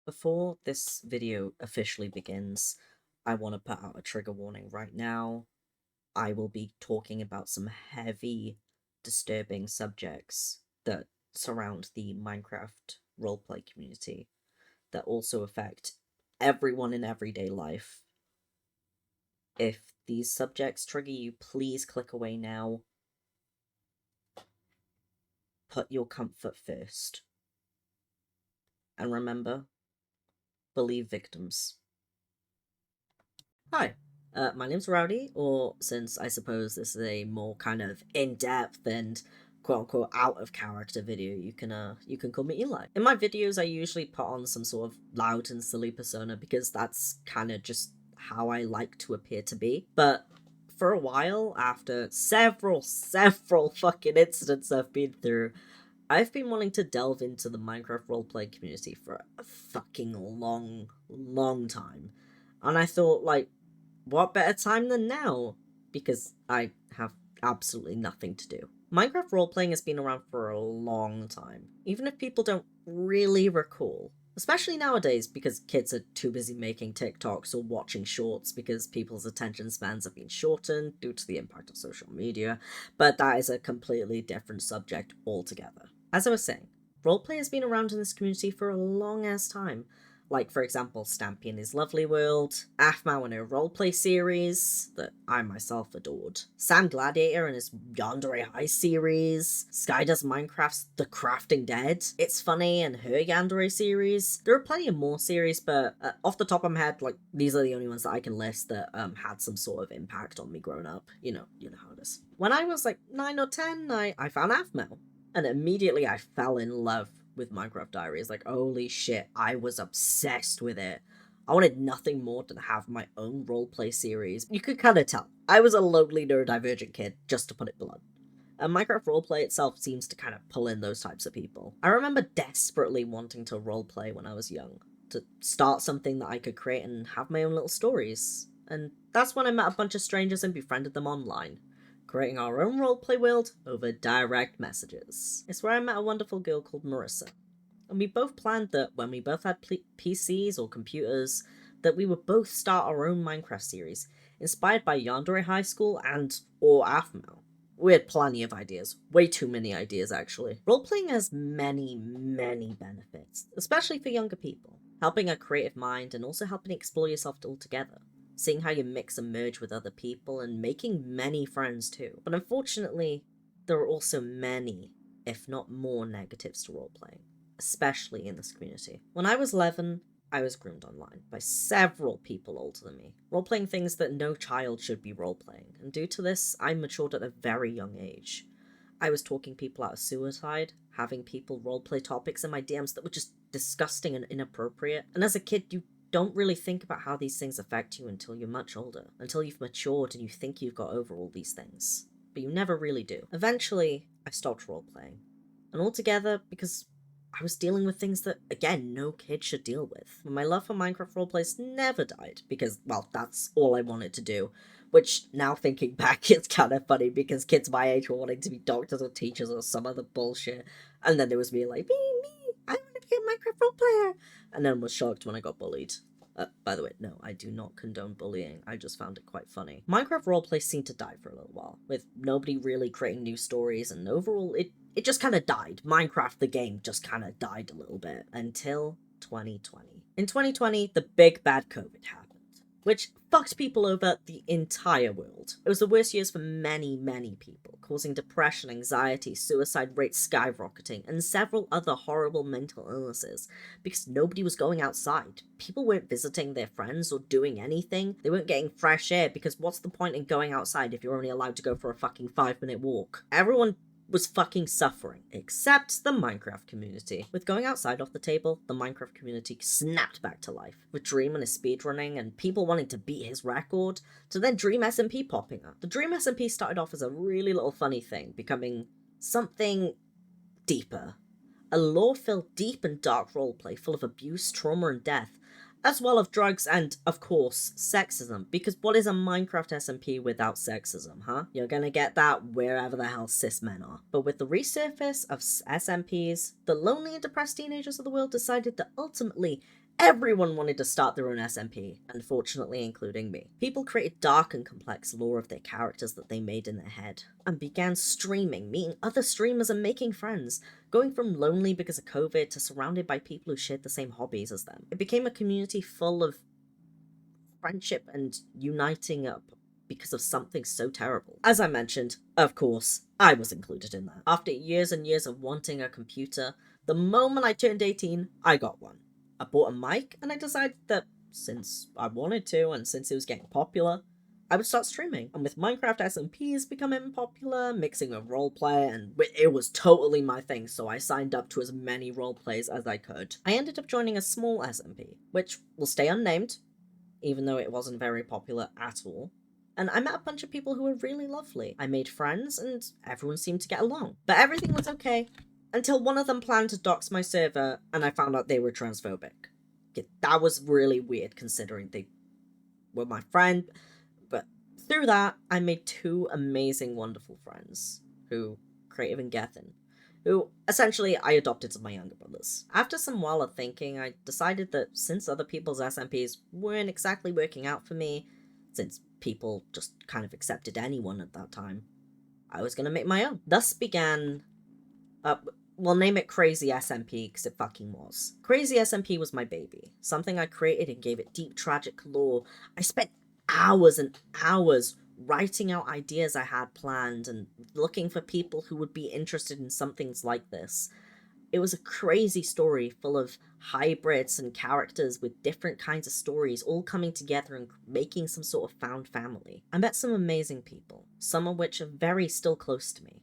Before this video officially begins, I want to put out a trigger warning right now. I will be talking about some heavy, disturbing subjects that surround the Minecraft roleplay community that also affect everyone in everyday life. If these subjects trigger you, please click away now. Put your comfort first. And remember, believe victims. Hi, my name's Rowdy, or since I suppose this is a more kind of in-depth and quote-unquote out-of-character video, you can call me Eli. In my videos, I usually put on some sort of loud and silly persona because that's kind of just how I like to appear to be. But for a while, after several fucking incidents I've been through, I've been wanting to delve into the Minecraft roleplay community for a fucking long time. And I thought, like, what better time than now? Because I have absolutely nothing to do. Minecraft roleplaying has been around for a long time, even if people don't really recall. Especially nowadays, because kids are too busy making TikToks or watching shorts because people's attention spans have been shortened due to the impact of social media, but that is a completely different subject altogether. As I was saying, roleplay has been around in this community for a long ass time, like, for example, Stampy and his Lovely World, Aphmau and her roleplay series, that I myself adored, Sam Gladiator and his Yandere High series, Sky Does Minecraft's The Crafting Dead, It's Funny and her Yandere series. There are plenty of more series, but off the top of my head, like, these are the only ones that I can list that had some sort of impact on me growing up. You know how it is. When I was like 9 or 10, I found Aphmau, and immediately I fell in love with Minecraft Diaries. Like, holy shit, I was obsessed with it. I wanted nothing more than have my own roleplay series. You could kind of tell. I was a lonely neurodivergent kid, just to put it blunt. And Minecraft roleplay itself seems to kind of pull in those types of people. I remember desperately wanting to roleplay when I was young, to start something that I could create and have my own little stories. And that's when I met a bunch of strangers and befriended them online, creating our own roleplay world over direct messages. It's where I met a wonderful girl called Marissa, and we both planned that when we both had PCs or computers, that we would both start our own Minecraft series, inspired by Yandere High School and or Aphmau. We had plenty of ideas, way too many ideas actually. Roleplaying has many benefits, especially for younger people, helping a creative mind and also helping explore yourself altogether, seeing how you mix and merge with other people, and making many friends too. But unfortunately, there are also many, if not more, negatives to roleplaying, especially in this community. When I was 11, I was groomed online by several people older than me, roleplaying things that no child should be roleplaying, and due to this, I matured at a very young age. I was talking people out of suicide, having people roleplay topics in my DMs that were just disgusting and inappropriate, and as a kid, you don't really think about how these things affect you until you're much older, until you've matured and you think you've got over all these things. But you never really do. Eventually, I stopped roleplaying. And altogether, because I was dealing with things that, again, no kid should deal with. My love for Minecraft roleplays never died, because, well, that's all I wanted to do. Which, now thinking back, it's kind of funny, because kids my age were wanting to be doctors or teachers or some other bullshit. And then there was me like, me, I want to be a Minecraft roleplayer. And then was shocked when I got bullied. By the way, no, I do not condone bullying. I just found it quite funny. Minecraft roleplay seemed to die for a little while, with nobody really creating new stories, and overall, it just kind of died. Minecraft, the game, just kind of died a little bit until 2020. In 2020, the big bad COVID happened, which fucked people over the entire world. It was the worst years for many people, causing depression, anxiety, suicide rates skyrocketing, and several other horrible mental illnesses, because nobody was going outside. People weren't visiting their friends or doing anything. They weren't getting fresh air, because what's the point in going outside if you're only allowed to go for a fucking 5-minute walk? Everyone was fucking suffering, except the Minecraft community. With going outside off the table, the Minecraft community snapped back to life, with Dream and his speedrunning and people wanting to beat his record, to then Dream SMP popping up. The Dream SMP started off as a really little funny thing, becoming something deeper. A lore-filled deep and dark roleplay full of abuse, trauma, and death, as well as drugs and, of course, sexism, because what is a Minecraft SMP without sexism, huh? You're gonna get that wherever the hell cis men are. But with the resurface of SMPs, the lonely and depressed teenagers of the world decided that ultimately, Everyone wanted to start their own SMP, unfortunately including me. People created dark and complex lore of their characters that they made in their head, and began streaming, meeting other streamers and making friends, going from lonely because of COVID to surrounded by people who shared the same hobbies as them. It became a community full of friendship and uniting up because of something so terrible. As I mentioned, of course, I was included in that. After years and years of wanting a computer, the moment I turned 18, I got one. I bought a mic, and I decided that since I wanted to, and since it was getting popular, I would start streaming. And with Minecraft SMPs becoming popular, mixing with roleplay, and it was totally my thing, so I signed up to as many roleplays as I could. I ended up joining a small SMP, which will stay unnamed, even though it wasn't very popular at all. And I met a bunch of people who were really lovely. I made friends, and everyone seemed to get along. But everything was okay, until one of them planned to dox my server, and I found out they were transphobic. That was really weird, considering they were my friend. But through that, I made two amazing, wonderful friends, who, Creative and Gethin, who essentially I adopted as my younger brothers. After some while of thinking, I decided that since other people's SMPs weren't exactly working out for me, since people just kind of accepted anyone at that time, I was gonna make my own. Thus began, we'll name it Crazy SMP because it fucking was. Crazy SMP was my baby, something I created and gave it deep tragic lore. I spent hours and hours writing out ideas I had planned and looking for people who would be interested in something like this. It was a crazy story full of hybrids and characters with different kinds of stories all coming together and making some sort of found family. I met some amazing people, some of which are very still close to me.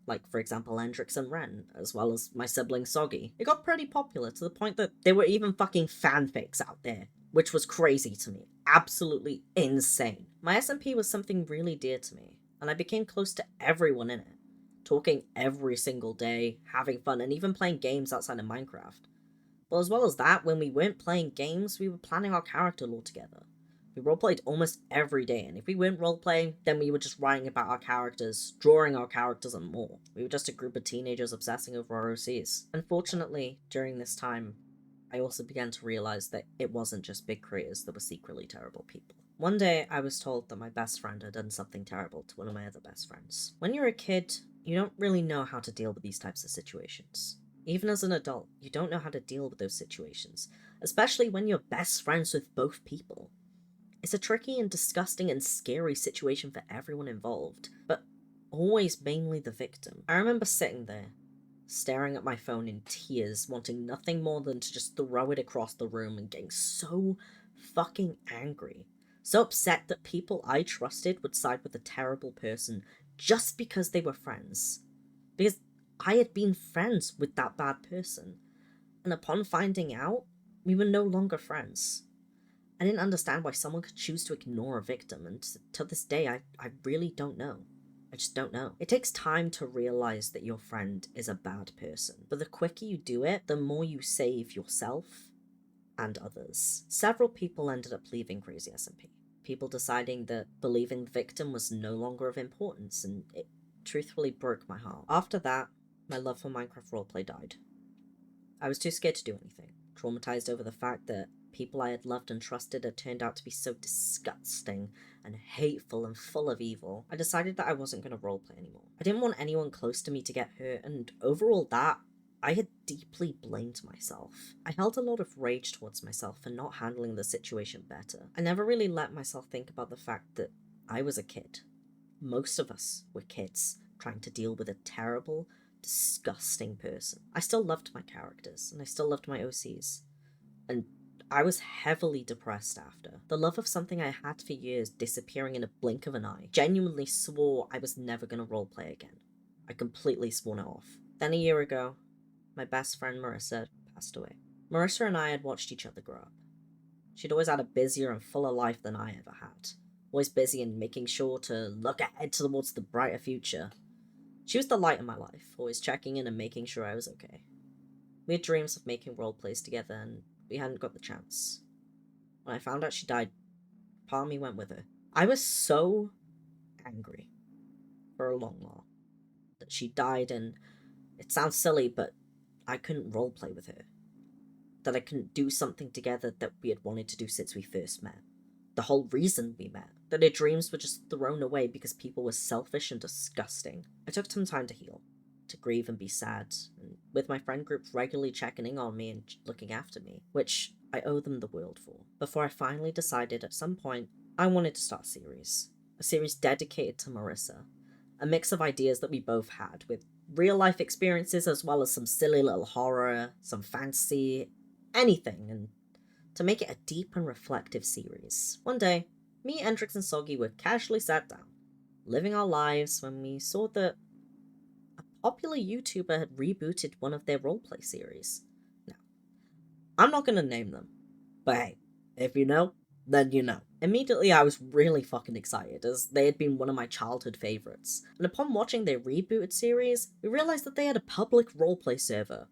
Like, for example, Hendrix and Ren, as well as my sibling Soggy. It got pretty popular to the point that there were even fucking fanfics out there, which was crazy to me. Absolutely insane. My SMP was something really dear to me, and I became close to everyone in it, talking every single day, having fun, and even playing games outside of Minecraft. But as well as that, when we weren't playing games, we were planning our character lore together. We roleplayed almost every day, and if we weren't roleplaying, then we were just writing about our characters, drawing our characters, and more. We were just a group of teenagers obsessing over our OCs. Unfortunately, during this time, I also began to realize that it wasn't just big creators that were secretly terrible people. One day, I was told that my best friend had done something terrible to one of my other best friends. When you're a kid, you don't really know how to deal with these types of situations. Even as an adult, you don't know how to deal with those situations, especially when you're best friends with both people. It's a tricky and disgusting and scary situation for everyone involved, but always mainly the victim. I remember sitting there, staring at my phone in tears, wanting nothing more than to just throw it across the room and getting so fucking angry. So upset that people I trusted would side with a terrible person just because they were friends. Because I had been friends with that bad person. And upon finding out, we were no longer friends. I didn't understand why someone could choose to ignore a victim, and to this day, I really don't know. I just don't know. It takes time to realize that your friend is a bad person, but the quicker you do it, the more you save yourself and others. Several people ended up leaving Crazy SMP. People deciding that believing the victim was no longer of importance, and it truthfully broke my heart. After that, my love for Minecraft roleplay died. I was too scared to do anything, traumatized over the fact that people I had loved and trusted had turned out to be so disgusting and hateful and full of evil. I decided that I wasn't going to roleplay anymore. I didn't want anyone close to me to get hurt, and overall that, I had deeply blamed myself. I held a lot of rage towards myself for not handling the situation better. I never really let myself think about the fact that I was a kid. Most of us were kids, trying to deal with a terrible, disgusting person. I still loved my characters, and I still loved my OCs. And I was heavily depressed after. The love of something I had for years disappearing in a blink of an eye. Genuinely swore I was never going to roleplay again. I completely sworn it off. Then a year ago, my best friend Marissa passed away. Marissa and I had watched each other grow up. She'd always had a busier and fuller life than I ever had. Always busy and making sure to look ahead towards the brighter future. She was the light in my life, always checking in and making sure I was okay. We had dreams of making roleplays together, and we hadn't got the chance. When I found out she died, part of me went with her. I was so angry for a long while that she died, and it sounds silly, but I couldn't roleplay with her. that I couldn't do something together that we had wanted to do since we first met. The whole reason we met. That our dreams were just thrown away because people were selfish and disgusting. I took some time to heal, to grieve and be sad, and with my friend group regularly checking in on me and looking after me, which I owe them the world for. Before I finally decided at some point I wanted to start a series dedicated to Marissa. A mix of ideas that we both had, with real life experiences as well as some silly little horror, some fantasy, anything, and to make it a deep and reflective series. One day, me, Hendrix, and Soggy were casually sat down, living our lives, when we saw that a popular YouTuber had rebooted one of their roleplay series. Now, I'm not gonna name them, but hey, if you know, then you know. Immediately I was really fucking excited, as they had been one of my childhood favourites, and upon watching their rebooted series, we realised that they had a public roleplay server.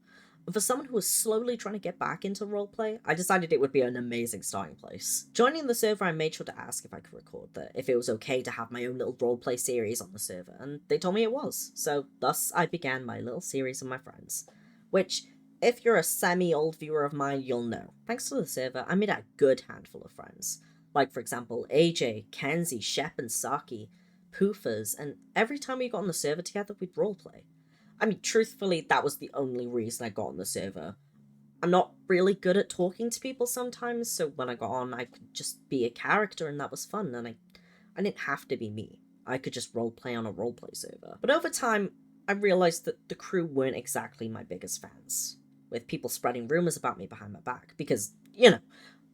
And for someone who was slowly trying to get back into roleplay, I decided it would be an amazing starting place. Joining the server, I made sure to ask if I could record that, if it was okay to have my own little roleplay series on the server, and they told me it was, so thus I began my little series with my friends, which, if you're a semi-old viewer of mine, you'll know. Thanks to the server, I made a good handful of friends. Like, for example, AJ, Kenzie, Shep, and Saki, Poofers, and every time we got on the server together, we'd roleplay. I mean, truthfully, that was the only reason I got on the server. I'm not really good at talking to people sometimes, so when I got on, I could just be a character, and that was fun, and I didn't have to be me. I could just roleplay on a roleplay server. But over time, I realised that the crew weren't exactly my biggest fans, with people spreading rumours about me behind my back, because, you know,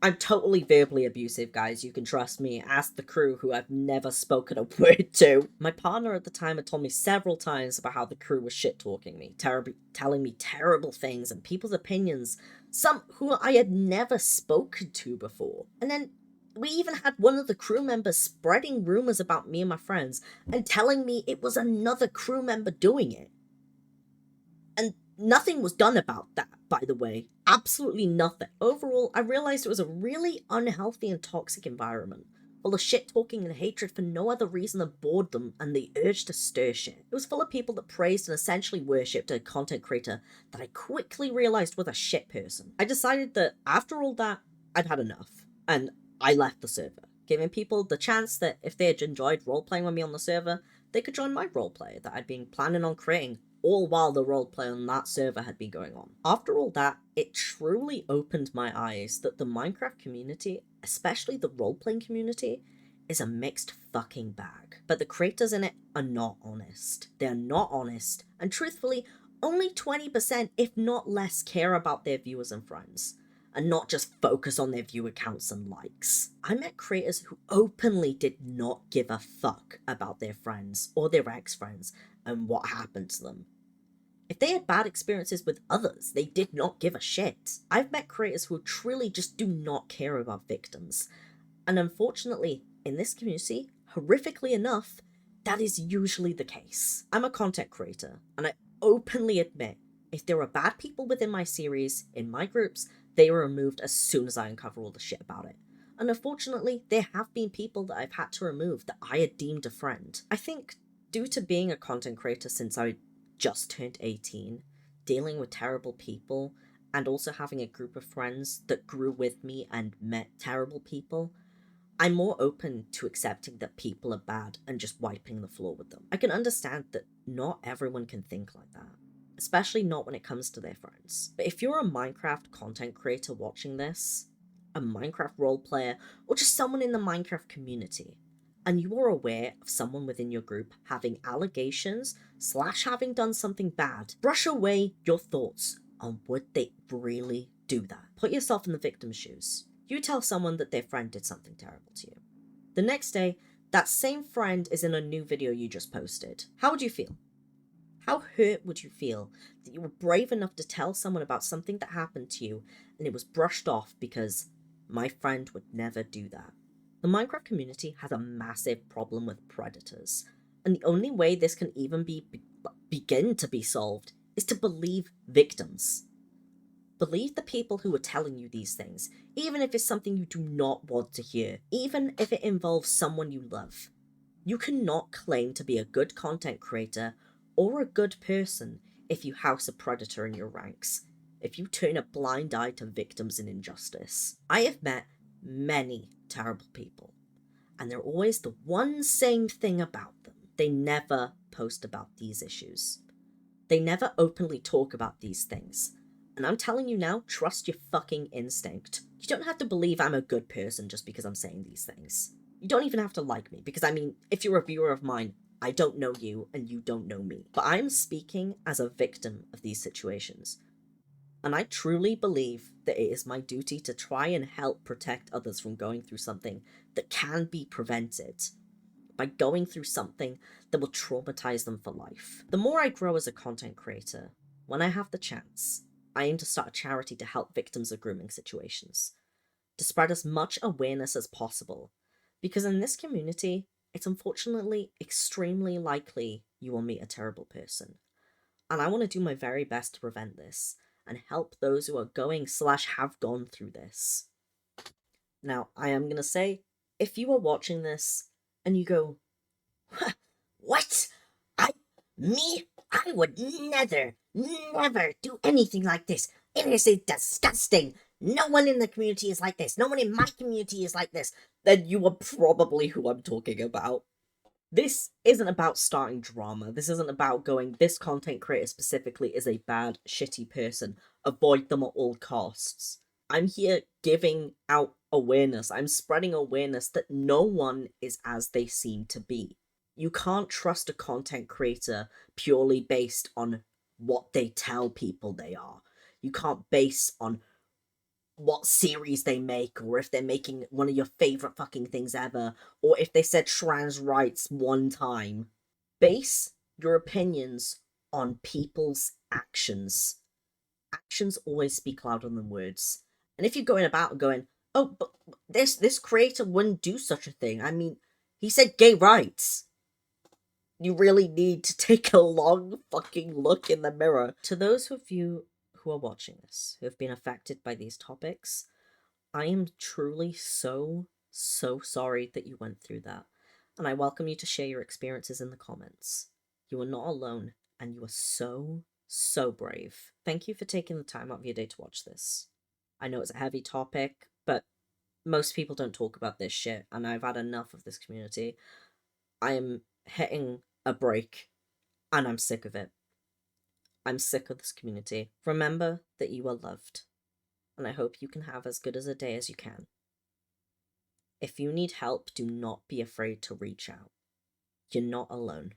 I'm totally verbally abusive, guys. You can trust me. Ask the crew, who I've never spoken a word to. My partner at the time had told me several times about how the crew was shit-talking me, telling me terrible things and people's opinions, some who I had never spoken to before. And then we even had one of the crew members spreading rumors about me and my friends and telling me it was another crew member doing it. And nothing was done about that, by the way. Absolutely nothing. Overall, I realized it was a really unhealthy and toxic environment, full of shit-talking and hatred for no other reason than boredom and the urge to stir shit. It was full of people that praised and essentially worshipped a content creator that I quickly realized was a shit person. I decided that after all that, I'd had enough, and I left the server, giving people the chance that if they had enjoyed role-playing with me on the server, they could join my roleplay that I'd been planning on creating, all while the roleplay on that server had been going on. After all that, it truly opened my eyes that the Minecraft community, especially the role-playing community, is a mixed fucking bag. But the creators in it are not honest. They're not honest, and truthfully, only 20%, if not less, care about their viewers and friends, and not just focus on their viewer counts and likes. I met creators who openly did not give a fuck about their friends or their ex-friends and what happened to them. If they had bad experiences with others, they did not give a shit. I've met creators who truly just do not care about victims. And unfortunately, in this community, horrifically enough, that is usually the case. I'm a content creator, and I openly admit, if there are bad people within my series, in my groups, they are removed as soon as I uncover all the shit about it. And unfortunately, there have been people that I've had to remove that I had deemed a friend. I think, due to being a content creator since I just turned 18, dealing with terrible people, and also having a group of friends that grew with me and met terrible people, I'm more open to accepting that people are bad and just wiping the floor with them. I can understand that not everyone can think like that, especially not when it comes to their friends. But if you're a Minecraft content creator watching this, a Minecraft role player, or just someone in the Minecraft community, and you are aware of someone within your group having allegations / having done something bad, brush away your thoughts on would they really do that. Put yourself in the victim's shoes. You tell someone that their friend did something terrible to you. The next day, that same friend is in a new video you just posted. How would you feel? How hurt would you feel that you were brave enough to tell someone about something that happened to you and it was brushed off because my friend would never do that? The Minecraft community has a massive problem with predators, and the only way this can even begin to be solved is to believe victims. Believe the people who are telling you these things, even if it's something you do not want to hear, even if it involves someone you love. You cannot claim to be a good content creator or a good person if you house a predator in your ranks. if you turn a blind eye to victims and injustice. I have met many terrible people, and they're always the one same thing about them. They never post about these issues. They never openly talk about these things. And I'm telling you now, trust your fucking instinct. You don't have to believe I'm a good person just because I'm saying these things. You don't even have to like me, because I mean, if you're a viewer of mine, I don't know you and you don't know me. But I'm speaking as a victim of these situations. And I truly believe that it is my duty to try and help protect others from going through something that can be prevented by going through something that will traumatize them for life. The more I grow as a content creator, when I have the chance, I aim to start a charity to help victims of grooming situations, to spread as much awareness as possible, because in this community, it's unfortunately extremely likely you will meet a terrible person. And I want to do my very best to prevent this and help those who are going / have gone through this. Now, I am going to say, if you are watching this and you go, what? Me? I would never do anything like this. It is disgusting. No one in the community is like this. No one in my community is like this. Then you are probably who I'm talking about. This isn't about starting drama. This isn't about going, this content creator specifically is a bad, shitty person. Avoid them at all costs. I'm here giving out awareness. I'm spreading awareness that no one is as they seem to be. You can't trust a content creator purely based on what they tell people they are. You can't base on what series they make, or if they're making one of your favorite fucking things ever, or if they said trans rights one time. Base your opinions on people's actions. Actions always speak louder than words. And if you're going about and going, oh, but this creator wouldn't do such a thing. I mean, he said gay rights. You really need to take a long fucking look in the mirror. To those of you who are watching this, who have been affected by these topics, I am truly so sorry that you went through that. And I welcome you to share your experiences in the comments. You are not alone, and you are so brave. Thank you for taking the time out of your day to watch this. I know it's a heavy topic, but most people don't talk about this shit, and I've had enough of this community. I am hitting a break, and I'm sick of it. I'm sick of this community. Remember that you are loved, and I hope you can have as good as a day as you can. If you need help, do not be afraid to reach out. You're not alone.